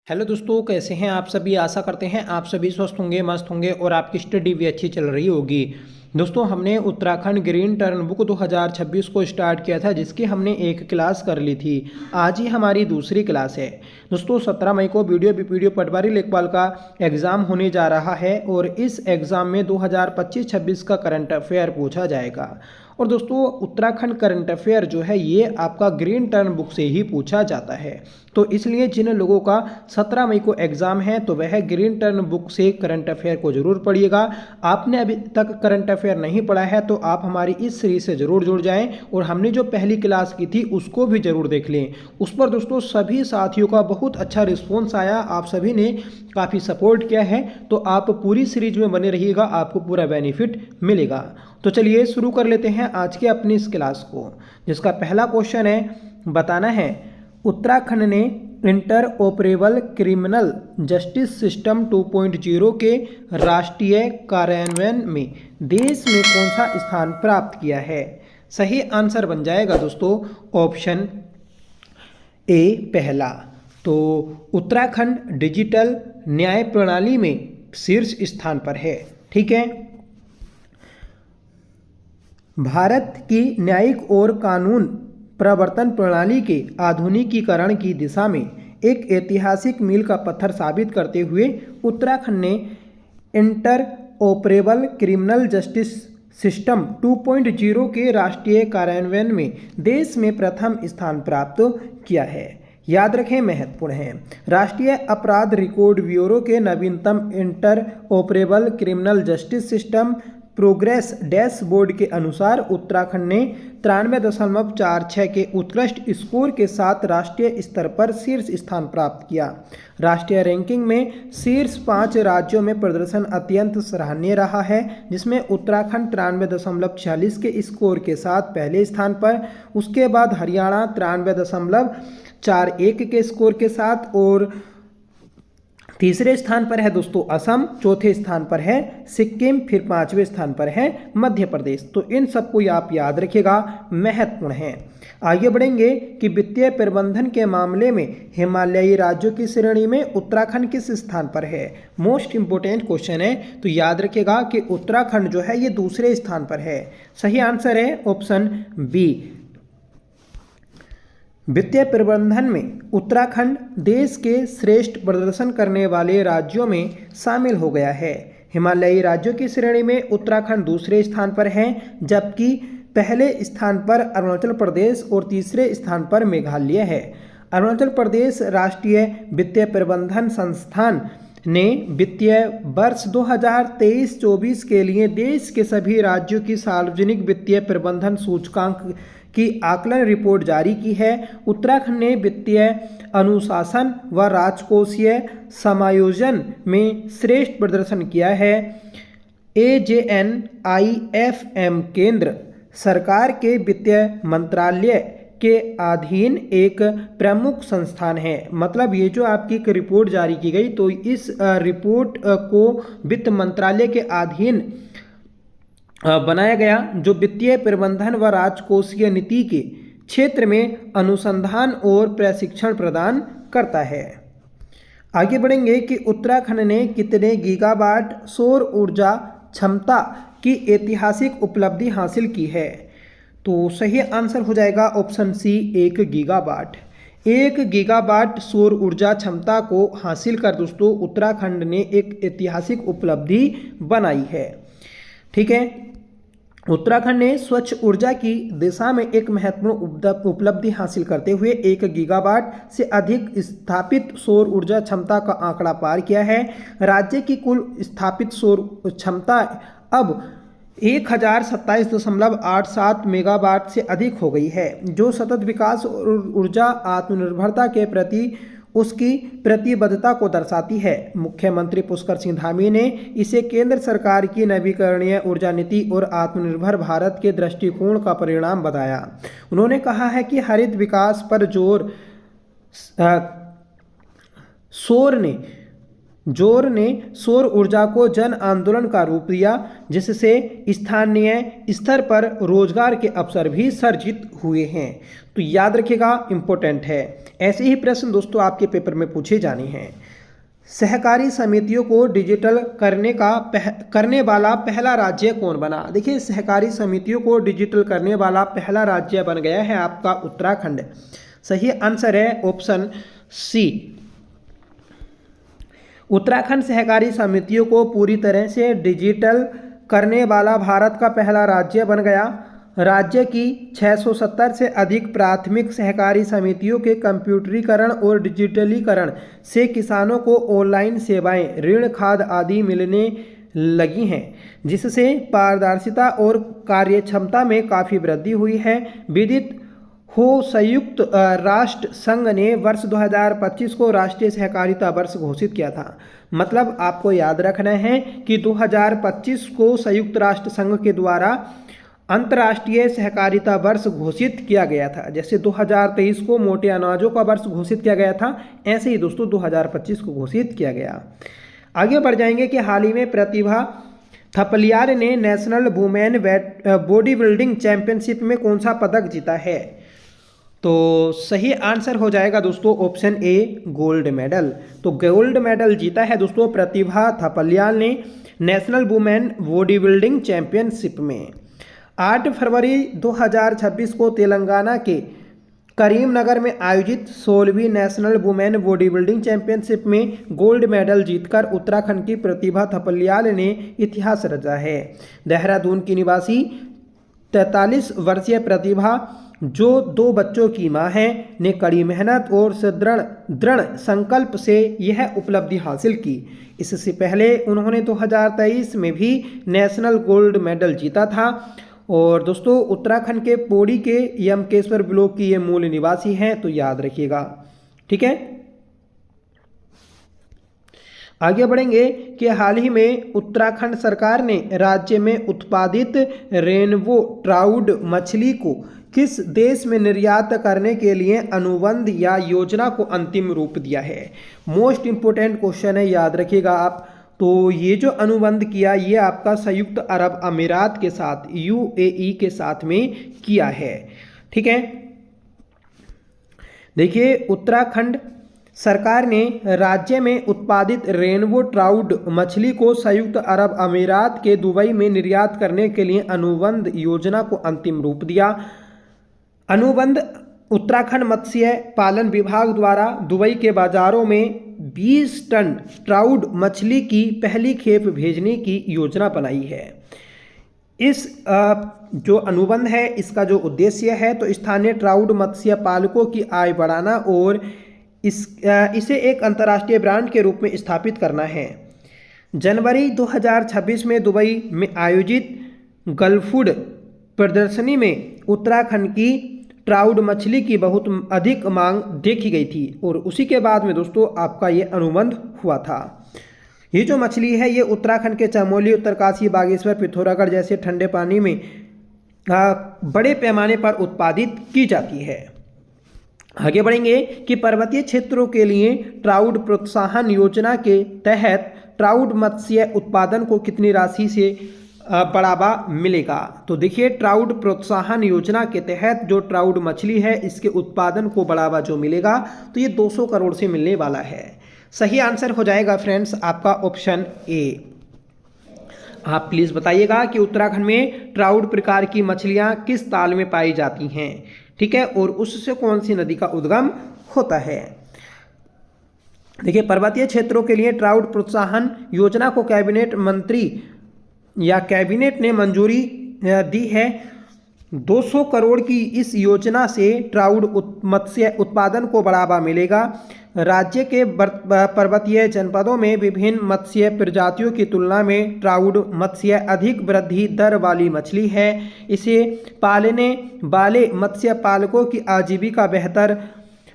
Hello दोस्तों, कैसे हैं आप सभी। आशा करते हैं आप सभी स्वस्थ होंगे, मस्त होंगे और आपकी स्टडी भी अच्छी चल रही होगी। दोस्तों, हमने उत्तराखंड ग्रीन टर्न बुक 2026 को स्टार्ट किया था, जिसकी हमने एक क्लास कर ली थी। आज ही हमारी दूसरी क्लास है। दोस्तों, 17 मई को वीडियो पटवारी लेखपाल का एग्ज़ाम होने जा रहा है और इस एग्ज़ाम में 2025-26 का करंट अफेयर पूछा जाएगा। और दोस्तों, उत्तराखंड करंट अफेयर जो है ये आपका ग्रीन टर्न बुक से ही पूछा जाता है। तो इसलिए जिन लोगों का 17 मई को एग्ज़ाम है तो वह ग्रीन टर्न बुक से करंट अफेयर को ज़रूर पढ़िएगा। आपने अभी तक करंट अफेयर नहीं पढ़ा है तो आप हमारी इस सीरीज से ज़रूर जुड़ जाएं और हमने जो पहली क्लास की थी उसको भी ज़रूर देख लें। उस पर दोस्तों सभी साथियों का बहुत अच्छा रिस्पॉन्स आया, आप सभी ने काफ़ी सपोर्ट किया है। तो आप पूरी सीरीज में बने रहिएगा, आपको पूरा बेनिफिट मिलेगा। तो चलिए शुरू कर लेते हैं आज के अपनी इस क्लास को, जिसका पहला क्वेश्चन है, बताना है उत्तराखंड ने inter operable criminal justice system 2.0 के राष्ट्रीय कार्यान्वयन में देश में कौन सा स्थान प्राप्त किया है। सही आंसर बन जाएगा दोस्तों ऑप्शन ए पहला। तो उत्तराखंड डिजिटल न्याय प्रणाली में शीर्ष स्थान पर है। ठीक है। भारत की न्यायिक और कानून प्रवर्तन प्रणाली के आधुनिकीकरण की दिशा में एक ऐतिहासिक मील का पत्थर साबित करते हुए उत्तराखंड ने inter operable criminal justice system 2.0 के राष्ट्रीय कार्यान्वयन में देश में प्रथम स्थान प्राप्त किया है। याद रखें, महत्वपूर्ण है। राष्ट्रीय अपराध रिकॉर्ड ब्यूरो के नवीनतम inter operable criminal justice system progress dashboard के अनुसार उत्तराखंड ने 93.46 के उत्कृष्ट स्कोर के साथ राष्ट्रीय स्तर पर शीर्ष स्थान प्राप्त किया। राष्ट्रीय रैंकिंग में शीर्ष 5 राज्यों में प्रदर्शन अत्यंत सराहनीय रहा है, जिसमें उत्तराखंड 93.46 के स्कोर के साथ पहले स्थान पर, उसके बाद हरियाणा 93.41 के स्कोर के साथ और तीसरे स्थान पर है दोस्तों असम, चौथे स्थान पर है सिक्किम, फिर 5वें स्थान पर है मध्य प्रदेश। तो इन सबको आप याद रखिएगा, महत्वपूर्ण है। आगे बढ़ेंगे कि वित्तीय प्रबंधन के मामले में हिमालयी राज्यों की श्रेणी में उत्तराखंड किस स्थान पर है। मोस्ट इंपोर्टेंट क्वेश्चन है, तो याद रखिएगा कि उत्तराखंड जो है ये दूसरे स्थान पर है। सही आंसर है ऑप्शन बी। वित्तीय प्रबंधन में उत्तराखंड देश के श्रेष्ठ प्रदर्शन करने वाले राज्यों में शामिल हो गया है। हिमालयी राज्यों की श्रेणी में उत्तराखंड दूसरे स्थान पर है, जबकि पहले स्थान पर अरुणाचल प्रदेश और तीसरे स्थान पर मेघालय है। अरुणाचल प्रदेश राष्ट्रीय वित्तीय प्रबंधन संस्थान ने वित्तीय वर्ष 2023-24 के लिए देश के सभी राज्यों की सार्वजनिक वित्तीय प्रबंधन सूचकांक की आकलन रिपोर्ट जारी की है। उत्तराखंड ने वित्तीय अनुशासन व राजकोषीय समायोजन में श्रेष्ठ प्रदर्शन किया है। AJNIFM केंद्र सरकार के वित्तीय मंत्रालय के अधीन एक प्रमुख संस्थान है। मतलब ये जो आपकी एक रिपोर्ट जारी की गई, तो इस रिपोर्ट को वित्त मंत्रालय के अधीन बनाया गया, जो वित्तीय प्रबंधन व राजकोषीय नीति के क्षेत्र में अनुसंधान और प्रशिक्षण प्रदान करता है। आगे बढ़ेंगे कि उत्तराखंड ने कितने गीगावाट सौर ऊर्जा क्षमता की ऐतिहासिक उपलब्धि हासिल की है। तो सही आंसर हो जाएगा ऑप्शन सी 1 गीगावाट। 1 गीगावाट सौर ऊर्जा क्षमता को हासिल कर दोस्तों उत्तराखंड ने एक ऐतिहासिक उपलब्धि बनाई है। ठीक है। उत्तराखंड ने स्वच्छ ऊर्जा की दिशा में एक महत्वपूर्ण उपलब्धि हासिल करते हुए 1 गीगावाट से अधिक स्थापित सौर ऊर्जा क्षमता का आंकड़ा पार किया है। राज्य की कुल स्थापित सौर क्षमता अब 1027.87 मेगावाट से अधिक हो गई है, जो सतत विकास और ऊर्जा आत्मनिर्भरता के प्रति उसकी प्रतिबद्धता को दर्शाती है। मुख्यमंत्री पुष्कर सिंह धामी ने इसे केंद्र सरकार की नवीकरणीय ऊर्जा नीति और आत्मनिर्भर भारत के दृष्टिकोण का परिणाम बताया। उन्होंने कहा है कि हरित विकास पर जोर सौर ने जोर ने सौर ऊर्जा को जन आंदोलन का रूप दिया, जिससे स्थानीय स्तर पर रोजगार के अवसर भी सृजित हुए हैं। तो याद रखिएगा, इंपॉर्टेंट है। ऐसे ही प्रश्न दोस्तों आपके पेपर में पूछे जाने हैं। सहकारी समितियों को डिजिटल करने वाला पहला राज्य कौन बना? देखिए, सहकारी समितियों को डिजिटल करने वाला पहला राज्य बन गया है आपका उत्तराखंड। सही आंसर है ऑप्शन सी। उत्तराखंड सहकारी समितियों को पूरी तरह से डिजिटल करने वाला भारत का पहला राज्य बन गया। राज्य की 670 से अधिक प्राथमिक सहकारी समितियों के कंप्यूटरीकरण और डिजिटलीकरण से किसानों को ऑनलाइन सेवाएं, ऋण, खाद आदि मिलने लगी हैं, जिससे पारदर्शिता और कार्यक्षमता में काफ़ी वृद्धि हुई है। विदित हो, संयुक्त राष्ट्र संघ ने वर्ष 2025 को राष्ट्रीय सहकारिता वर्ष घोषित किया था। मतलब आपको याद रखना है कि 2025 को संयुक्त राष्ट्र संघ के द्वारा अंतर्राष्ट्रीय सहकारिता वर्ष घोषित किया गया था। जैसे 2023 को मोटे अनाजों का वर्ष घोषित किया गया था, ऐसे ही दोस्तों 2025 को घोषित किया गया। आगे बढ़ जाएंगे कि हाल ही में प्रतिभा थपलियाल ने national women body building championship में कौन सा पदक जीता है? तो सही आंसर हो जाएगा दोस्तों ऑप्शन ए, गोल्ड मेडल। तो गोल्ड मेडल जीता है दोस्तों प्रतिभा थपलियाल ने national women body building championship में। 8 फरवरी 2026 को तेलंगाना के करीमनगर में आयोजित 16वीं national women body building championship में गोल्ड मेडल जीतकर उत्तराखंड की प्रतिभा थपलियाल ने इतिहास रचा है। देहरादून की निवासी 43 वर्षीय प्रतिभा, जो 2 बच्चों की मां है, ने कड़ी मेहनत और दृढ़ संकल्प से यह उपलब्धि हासिल की। इससे पहले उन्होंने 2023 में भी नेशनल गोल्ड मेडल जीता था। और दोस्तों उत्तराखंड के पौड़ी के यमकेश्वर ब्लॉक की ये मूल निवासी हैं, तो याद रखिएगा। ठीक है, आगे बढ़ेंगे कि हाल ही में उत्तराखंड सरकार ने राज्य में उत्पादित रेनबो ट्राउट मछली को किस देश में निर्यात करने के लिए अनुबंध या योजना को अंतिम रूप दिया है? मोस्ट इंपोर्टेंट क्वेश्चन है, याद रखिएगा आप। तो ये जो अनुबंध किया, ये आपका संयुक्त अरब अमीरात के साथ, यूएई के साथ में किया है। ठीक है, देखिए उत्तराखंड सरकार ने राज्य में उत्पादित रेनबो ट्राउट मछली को संयुक्त अरब अमीरात के दुबई में निर्यात करने के लिए अनुबंध योजना को अंतिम रूप दिया। अनुबंध उत्तराखंड मत्स्य पालन विभाग द्वारा दुबई के बाजारों में 20 टन ट्राउट मछली की पहली खेप भेजने की योजना बनाई है। इस जो अनुबंध है, इसका जो उद्देश्य है, तो स्थानीय ट्राउट मत्स्य पालकों की आय बढ़ाना और इसे एक अंतर्राष्ट्रीय ब्रांड के रूप में स्थापित करना है। जनवरी 2026 में दुबई में आयोजित गल्फूड प्रदर्शनी में उत्तराखंड की ट्राउट मछली की बहुत अधिक मांग देखी गई थी और उसी के बाद में दोस्तों आपका ये अनुबंध हुआ था। ये जो मछली है, ये उत्तराखंड के चमोली, उत्तरकाशी, बागेश्वर, पिथौरागढ़ जैसे ठंडे पानी में बड़े पैमाने पर उत्पादित की जाती है। आगे बढ़ेंगे कि पर्वतीय क्षेत्रों के लिए ट्राउट प्रोत्साहन योजना के तहत ट्राउट मत्स्य उत्पादन को कितनी राशि से बढ़ावा मिलेगा? तो देखिए, ट्राउट प्रोत्साहन योजना के तहत जो ट्राउट मछली है, इसके उत्पादन को बढ़ावा जो मिलेगा, तो ये 200 करोड़ से मिलने वाला है। सही आंसर हो जाएगा फ्रेंड्स आपका ऑप्शन ए। आप प्लीज़ बताइएगा कि उत्तराखंड में ट्राउट प्रकार की मछलियाँ किस ताल में पाई जाती हैं? ठीक है, और उससे कौन सी नदी का उद्गम होता है? देखिए, पर्वतीय क्षेत्रों के लिए ट्राउट प्रोत्साहन योजना को कैबिनेट मंत्री या कैबिनेट ने मंजूरी दी है। 200 करोड़ की इस योजना से ट्राउट मत्स्य उत्पादन को बढ़ावा मिलेगा। राज्य के पर्वतीय जनपदों में विभिन्न मत्स्य प्रजातियों की तुलना में ट्राउट मत्स्य अधिक वृद्धि दर वाली मछली है। इसे पालने वाले मत्स्य पालकों की आजीविका बेहतर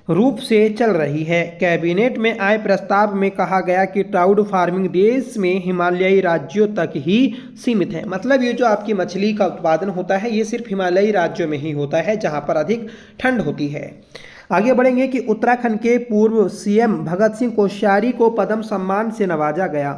रूप से चल रही है। कैबिनेट में आए प्रस्ताव में कहा गया कि ट्राउट फार्मिंग देश में हिमालयी राज्यों तक ही सीमित है। मतलब ये जो आपकी मछली का उत्पादन होता है, ये सिर्फ हिमालयी राज्यों में ही होता है, जहाँ पर अधिक ठंड होती है। आगे बढ़ेंगे कि उत्तराखंड के पूर्व सीएम भगत सिंह कोश्यारी को पद्म सम्मान से नवाजा गया।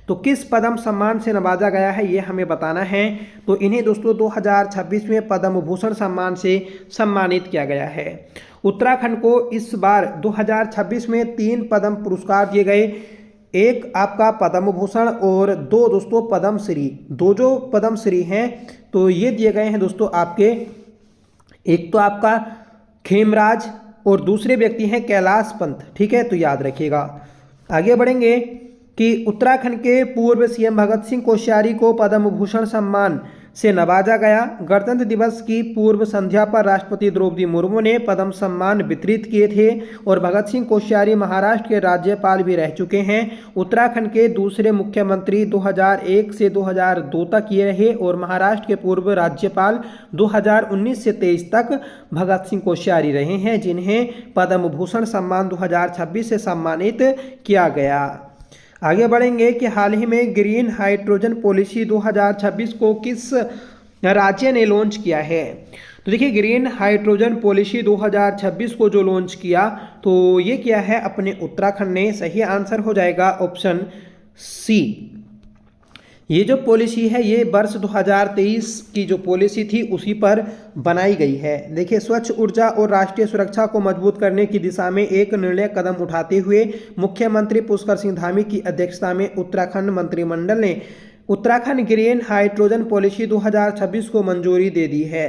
तो किस पद्म सम्मान से नवाजा गया है ये हमें बताना है। तो इन्हें दोस्तों 2026 में पद्म भूषण सम्मान से सम्मानित किया गया है। उत्तराखंड को इस बार 2026 में 3 पद्म पुरस्कार दिए गए, एक आपका पद्म भूषण और 2 दोस्तों पद्म श्री। 2 जो पद्म श्री हैं तो ये दिए गए हैं दोस्तों आपके, एक तो आपका खेमराज और दूसरे व्यक्ति हैं कैलाश पंत। ठीक है, तो याद रखिएगा। आगे बढ़ेंगे कि उत्तराखंड के पूर्व सीएम भगत सिंह कोश्यारी को पद्म भूषण सम्मान से नवाजा गया। गणतंत्र दिवस की पूर्व संध्या पर राष्ट्रपति द्रौपदी मुर्मू ने पद्म सम्मान वितरित किए थे और भगत सिंह कोश्यारी महाराष्ट्र के राज्यपाल भी रह चुके हैं। उत्तराखंड के दूसरे मुख्यमंत्री 2001 से 2002 तक ये रहे और महाराष्ट्र के पूर्व राज्यपाल 2019 से 23 तक भगत सिंह कोश्यारी रहे हैं, जिन्हें पद्म भूषण सम्मान 2026 से सम्मानित किया गया। आगे बढ़ेंगे कि हाल ही में ग्रीन हाइड्रोजन पॉलिसी 2026 को किस राज्य ने लॉन्च किया है। तो देखिए, ग्रीन हाइड्रोजन पॉलिसी 2026 को जो लॉन्च किया तो ये किया है अपने उत्तराखंड ने। सही आंसर हो जाएगा ऑप्शन सी। ये जो पॉलिसी है ये वर्ष 2023 की जो पॉलिसी थी उसी पर बनाई गई है। देखिए, स्वच्छ ऊर्जा और राष्ट्रीय सुरक्षा को मजबूत करने की दिशा में एक निर्णय कदम उठाते हुए मुख्यमंत्री पुष्कर सिंह धामी की अध्यक्षता में उत्तराखंड मंत्रिमंडल ने उत्तराखंड ग्रीन हाइड्रोजन पॉलिसी 2026 को मंजूरी दे दी है।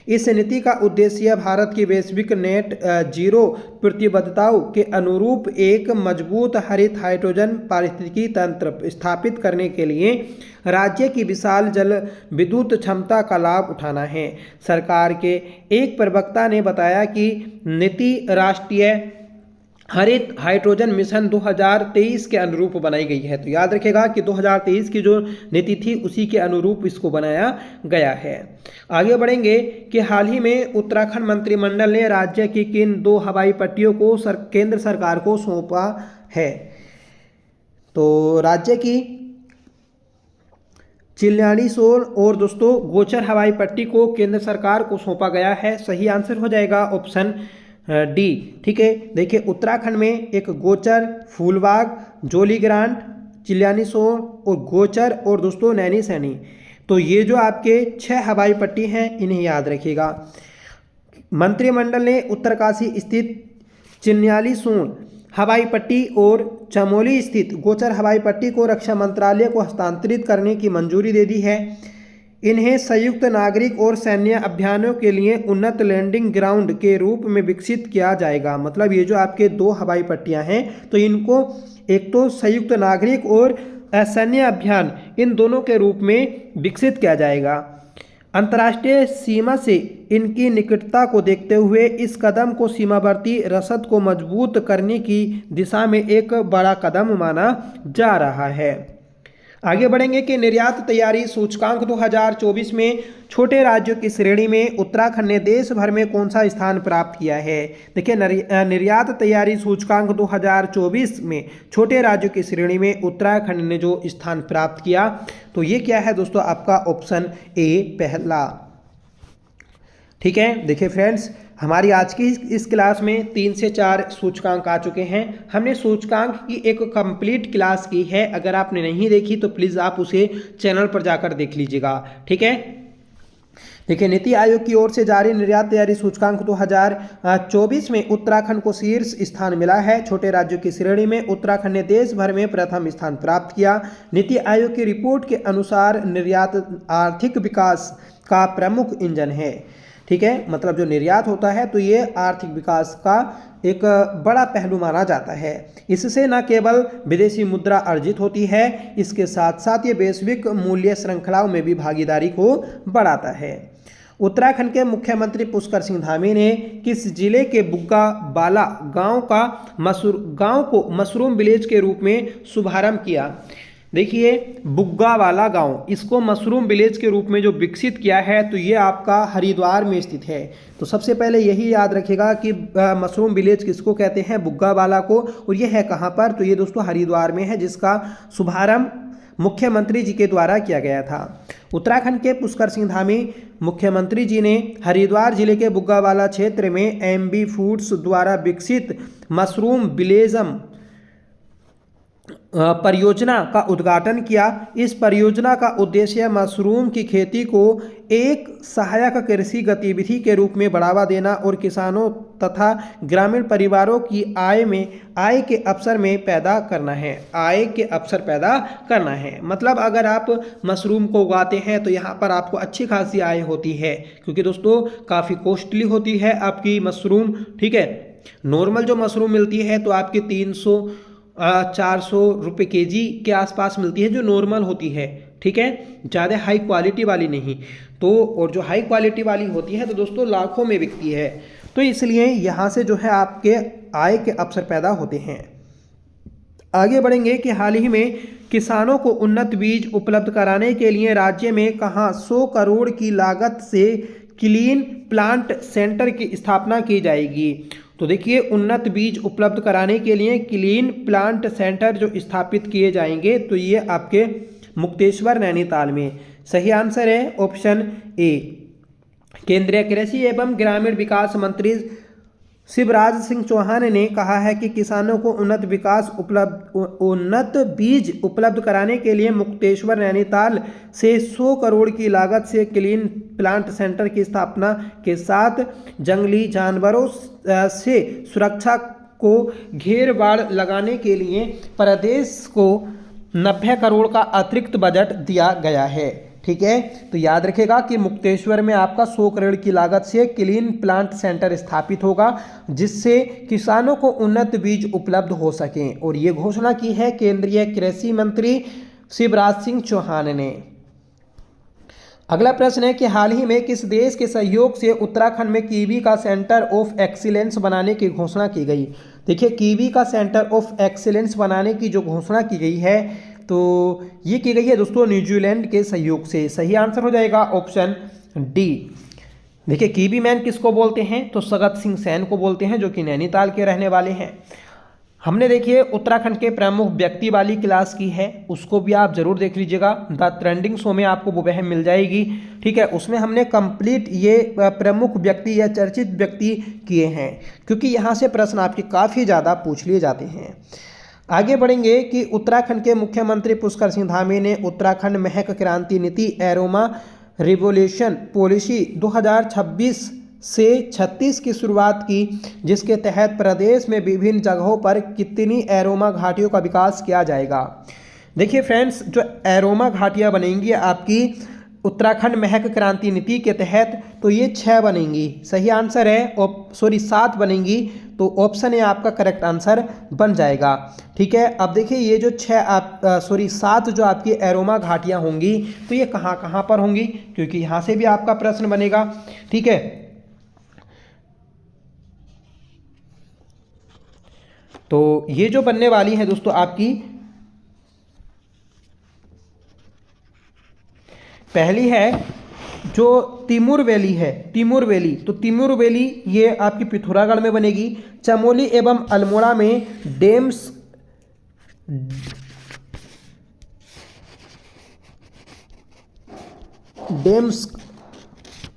इस नीति का उद्देश्य भारत की वैश्विक नेट जीरो प्रतिबद्धताओं के अनुरूप एक मजबूत हरित हाइड्रोजन पारिस्थितिकी तंत्र स्थापित करने के लिए राज्य की विशाल जल विद्युत क्षमता का लाभ उठाना है। सरकार के एक प्रवक्ता ने बताया कि नीति राष्ट्रीय हरित हाइड्रोजन मिशन 2023 के अनुरूप बनाई गई है। तो याद रखेगा कि 2023 की जो नीति थी उसी के अनुरूप इसको बनाया गया है। आगे बढ़ेंगे कि हाल ही में उत्तराखंड मंत्रिमंडल ने राज्य की किन 2 हवाई पट्टियों को केंद्र सरकार को सौंपा है। तो राज्य की चिल्यानीसोल और दोस्तों गोचर हवाई पट्टी को केंद्र सरकार को सौंपा गया है। सही आंसर हो जाएगा ऑप्शन डी। ठीक है, देखिए उत्तराखंड में एक गोचर, फूलबाग, जोलीग्रांट, चिल्यानीसोल और गोचर और दोस्तों नैनीसैनी, तो ये जो आपके 6 हवाई पट्टी हैं इन्हें याद रखिएगा। मंत्रिमंडल ने उत्तरकाशी स्थित चिल्यानीसोल हवाई पट्टी और चमोली स्थित गोचर हवाई पट्टी को रक्षा मंत्रालय को हस्तांतरित करने की मंजूरी दे दी है। इन्हें संयुक्त नागरिक और सैन्य अभियानों के लिए उन्नत लैंडिंग ग्राउंड के रूप में विकसित किया जाएगा। मतलब ये जो आपके 2 हवाई पट्टियां हैं तो इनको एक तो संयुक्त नागरिक और सैन्य अभियान इन दोनों के रूप में विकसित किया जाएगा। अंतर्राष्ट्रीय सीमा से इनकी निकटता को देखते हुए इस कदम को सीमावर्ती रसद को मजबूत करने की दिशा में एक बड़ा कदम माना जा रहा है। आगे बढ़ेंगे कि निर्यात तैयारी सूचकांक 2024 में छोटे राज्यों की श्रेणी में उत्तराखंड ने देश भर में कौन सा स्थान प्राप्त किया है। देखिए, निर्यात तैयारी सूचकांक 2024 में छोटे राज्यों की श्रेणी में उत्तराखंड ने जो स्थान प्राप्त किया तो ये क्या है दोस्तों, आपका ऑप्शन ए पहला। ठीक है, देखिए फ्रेंड्स, हमारी आज की इस क्लास में 3 से 4 सूचकांक आ चुके हैं। हमने सूचकांक की एक कंप्लीट क्लास की है, अगर आपने नहीं देखी तो प्लीज़ आप उसे चैनल पर जाकर देख लीजिएगा। ठीक है, देखिए नीति आयोग की ओर से जारी निर्यात तैयारी सूचकांक 2024 में उत्तराखंड को शीर्ष स्थान मिला है। छोटे राज्यों की श्रेणी में उत्तराखंड ने देश भर में प्रथम स्थान प्राप्त किया। नीति आयोग की रिपोर्ट के अनुसार निर्यात आर्थिक विकास का प्रमुख इंजन है। ठीक है, मतलब जो निर्यात होता है तो ये आर्थिक विकास का एक बड़ा पहलू माना जाता है। इससे न केवल विदेशी मुद्रा अर्जित होती है, इसके साथ साथ ये वैश्विक मूल्य श्रृंखलाओं में भी भागीदारी को बढ़ाता है। उत्तराखंड के मुख्यमंत्री पुष्कर सिंह धामी ने किस जिले के बुग्गा बाला गांव को मशरूम विलेज के रूप में शुभारंभ किया। देखिए, बुग्गा वाला गांव, इसको मशरूम विलेज के रूप में जो विकसित किया है तो ये आपका हरिद्वार में स्थित है। तो सबसे पहले यही याद रखिएगा कि मशरूम विलेज किसको कहते हैं, बुग्गा वाला को, और ये है कहाँ पर, तो ये दोस्तों हरिद्वार में है, जिसका शुभारंभ मुख्यमंत्री जी के द्वारा किया गया था। उत्तराखंड के पुष्कर सिंह धामी मुख्यमंत्री जी ने हरिद्वार जिले के बुग्गावाला क्षेत्र में एमबी फूड्स द्वारा विकसित मशरूम विलेजम परियोजना का उद्घाटन किया। इस परियोजना का उद्देश्य मशरूम की खेती को एक सहायक कृषि गतिविधि के रूप में बढ़ावा देना और किसानों तथा ग्रामीण परिवारों की आय के अवसर में पैदा करना है। आय के अवसर पैदा करना है मतलब अगर आप मशरूम को उगाते हैं तो यहाँ पर आपको अच्छी खासी आय होती है, क्योंकि दोस्तों काफ़ी कॉस्टली होती है आपकी मशरूम। ठीक है, नॉर्मल जो मशरूम मिलती है तो आपकी 300-400 रुपये केजी के आसपास मिलती है, जो नॉर्मल होती है। ठीक है, ज़्यादा हाई क्वालिटी वाली नहीं तो, और जो हाई क्वालिटी वाली होती है तो दोस्तों लाखों में बिकती है। तो इसलिए यहाँ से जो है आपके आय के अवसर पैदा होते हैं। आगे बढ़ेंगे कि हाल ही में किसानों को उन्नत बीज उपलब्ध कराने के लिए राज्य में कहाँ 100 करोड़ की लागत से क्लीन प्लांट सेंटर की स्थापना की जाएगी। तो देखिए, उन्नत बीज उपलब्ध कराने के लिए क्लीन प्लांट सेंटर जो स्थापित किए जाएंगे तो ये आपके मुक्तेश्वर नैनीताल में। सही आंसर है ऑप्शन ए। केंद्रीय कृषि एवं ग्रामीण विकास मंत्री शिवराज सिंह चौहान ने कहा है कि किसानों को उन्नत बीज उपलब्ध कराने के लिए मुक्तेश्वर नैनीताल से 100 करोड़ की लागत से क्लीन प्लांट सेंटर की स्थापना के साथ जंगली जानवरों से सुरक्षा को घेरबाड़ लगाने के लिए प्रदेश को 90 करोड़ का अतिरिक्त बजट दिया गया है। ठीक है, तो याद रखेगा कि मुक्तेश्वर में आपका 100 करोड़ की लागत से क्लीन प्लांट सेंटर स्थापित होगा, जिससे किसानों को उन्नत बीज उपलब्ध हो सकें। और ये घोषणा की है केंद्रीय कृषि मंत्री शिवराज सिंह चौहान ने। अगला प्रश्न है कि हाल ही में किस देश के सहयोग से उत्तराखंड में कीवी का सेंटर ऑफ एक्सीलेंस बनाने की घोषणा की गई। देखिए, कीवी का सेंटर ऑफ एक्सीलेंस बनाने की जो घोषणा की गई है तो ये की गई है दोस्तों न्यूजीलैंड के सहयोग से। सही आंसर हो जाएगा ऑप्शन डी। देखिए, कीवी मैन किसको बोलते हैं तो सगत सिंह सैन को बोलते हैं, जो कि नैनीताल के रहने वाले हैं। हमने देखिए उत्तराखंड के प्रमुख व्यक्ति वाली क्लास की है, उसको भी आप जरूर देख लीजिएगा। द ट्रेंडिंग शो में आपको वो वह मिल जाएगी। ठीक है, उसमें हमने कंप्लीट ये प्रमुख व्यक्ति या चर्चित व्यक्ति किए हैं, क्योंकि यहाँ से प्रश्न आपके काफ़ी ज़्यादा पूछ लिए जाते हैं। आगे बढ़ेंगे कि उत्तराखंड के मुख्यमंत्री पुष्कर सिंह धामी ने उत्तराखंड महक क्रांति नीति एरोमा रिवोल्यूशन पॉलिसी 2026 से 36 की शुरुआत की, जिसके तहत प्रदेश में विभिन्न जगहों पर कितनी एरोमा घाटियों का विकास किया जाएगा। देखिए फ्रेंड्स, जो एरोमा घाटियां बनेंगी आपकी उत्तराखंड महक क्रांति नीति के तहत तो ये 6 बनेंगी। सही आंसर है 7 बनेंगी, तो ऑप्शन ए आपका करेक्ट आंसर बन जाएगा। ठीक है, अब देखिए ये जो 7 जो आपकी एरोमा घाटियां होंगी तो ये कहाँ कहाँ पर होंगी, क्योंकि यहाँ से भी आपका प्रश्न बनेगा। ठीक है, तो ये जो बनने वाली है दोस्तों आपकी पहली है जो तिमूर वैली है, तिमूर वैली। तो तिमूर वैली ये आपकी पिथौरागढ़ में बनेगी। चमोली एवं अल्मोड़ा में डेम्स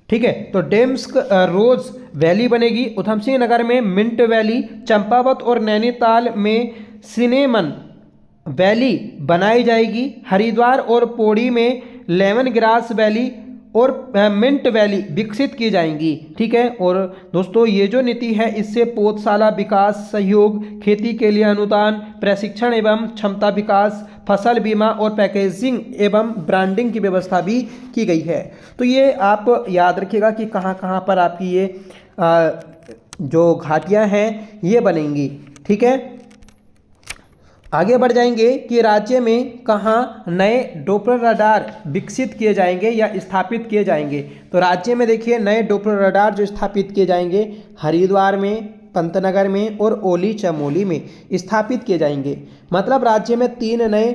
ठीक है, तो डेम्स रोज वैली बनेगी। उधम सिंह नगर में मिंट वैली, चंपावत और नैनीताल में सिनेमन वैली बनाई जाएगी। हरिद्वार और पौड़ी में लेमन ग्रास वैली और मिंट वैली विकसित की जाएंगी। ठीक है, और दोस्तों ये जो नीति है इससे पौधशाला विकास सहयोग, खेती के लिए अनुदान, प्रशिक्षण एवं क्षमता विकास, फसल बीमा और पैकेजिंग एवं ब्रांडिंग की व्यवस्था भी की गई है। तो ये आप याद रखिएगा कि कहाँ कहाँ पर आपकी ये जो घाटियाँ हैं ये बनेंगी। ठीक है, आगे बढ़ जाएंगे कि राज्य में कहाँ नए डोपलर रडार विकसित किए जाएंगे या स्थापित किए जाएंगे। तो राज्य में देखिए नए डोपलर रडार जो स्थापित किए जाएंगे हरिद्वार में, पंतनगर में और ओली चमोली में स्थापित किए जाएंगे। मतलब राज्य में 3 नए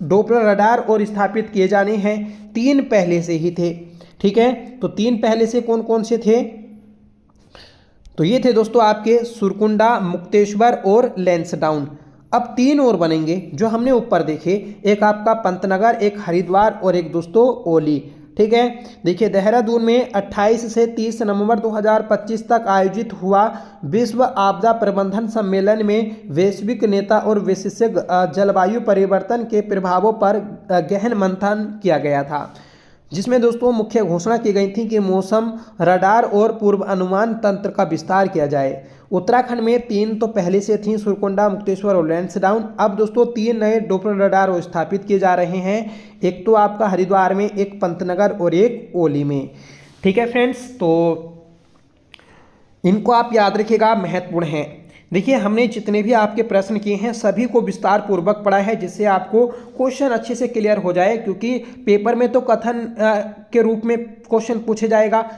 डोपलर रडार और स्थापित किए जाने हैं। 3 पहले से ही थे। ठीक है, तो 3 पहले से कौन कौन से थे तो ये थे दोस्तों आपके सुरकुंडा, मुक्तेश्वर और लैंसडाउन। अब 3 और बनेंगे जो हमने ऊपर देखे, एक आपका पंतनगर, एक हरिद्वार और एक दोस्तों ओली। ठीक है, देखिए देहरादून में 28 से 30 नवंबर 2025 तक आयोजित हुआ विश्व आपदा प्रबंधन सम्मेलन में वैश्विक नेता और विशेषज्ञ जलवायु परिवर्तन के प्रभावों पर गहन मंथन किया गया था, जिसमें दोस्तों मुख्य घोषणा की गई थी कि मौसम रडार और पूर्व अनुमान तंत्र का विस्तार किया जाए। उत्तराखंड में 3 तो पहले से थी, सुरकुंडा, मुक्तेश्वर और लैंसडाउन। अब दोस्तों 3 नए डोपलर रडार स्थापित किए जा रहे हैं, एक तो आपका हरिद्वार में, एक पंतनगर और एक ओली में। ठीक है फ्रेंड्स, तो इनको आप याद रखिएगा, महत्वपूर्ण है। देखिए हमने जितने भी आपके प्रश्न किए हैं सभी को विस्तार पूर्वक पढ़ा है, जिससे आपको क्वेश्चन अच्छे से क्लियर हो जाए, क्योंकि पेपर में तो कथन के रूप में क्वेश्चन पूछे जाएगा,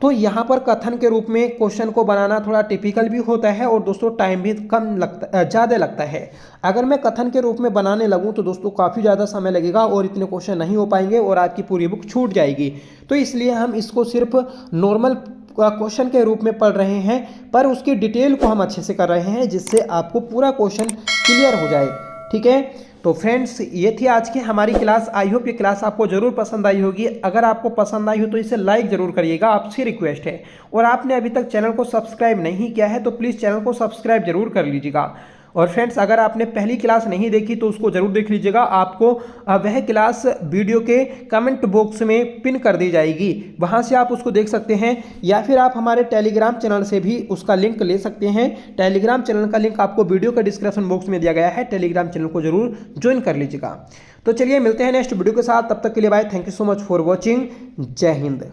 तो यहाँ पर कथन के रूप में क्वेश्चन को बनाना थोड़ा टिपिकल भी होता है और दोस्तों टाइम भी ज़्यादा लगता है। अगर मैं कथन के रूप में बनाने लगूँ तो दोस्तों काफ़ी ज़्यादा समय लगेगा और इतने क्वेश्चन नहीं हो पाएंगे और आपकी पूरी बुक छूट जाएगी। तो इसलिए हम इसको सिर्फ नॉर्मल क्वेश्चन के रूप में पढ़ रहे हैं, पर उसकी डिटेल को हम अच्छे से कर रहे हैं, जिससे आपको पूरा क्वेश्चन क्लियर हो जाए। ठीक है, तो फ्रेंड्स ये थी आज की हमारी क्लास। आई होप ये क्लास आपको जरूर पसंद आई होगी। अगर आपको पसंद आई हो तो इसे लाइक जरूर करिएगा, आपसे रिक्वेस्ट है। और आपने अभी तक चैनल को सब्सक्राइब नहीं किया है तो प्लीज़ चैनल को सब्सक्राइब जरूर कर लीजिएगा। और फ्रेंड्स अगर आपने पहली क्लास नहीं देखी तो उसको जरूर देख लीजिएगा, आपको वह क्लास वीडियो के कमेंट बॉक्स में पिन कर दी जाएगी, वहां से आप उसको देख सकते हैं, या फिर आप हमारे टेलीग्राम चैनल से भी उसका लिंक ले सकते हैं। टेलीग्राम चैनल का लिंक आपको वीडियो के डिस्क्रिप्शन बॉक्स में दिया गया है, टेलीग्राम चैनल को जरूर ज्वाइन कर लीजिएगा। तो चलिए मिलते हैं नेक्स्ट वीडियो के साथ, तब तक के लिए bye, thank you so much for watching, जय हिंद।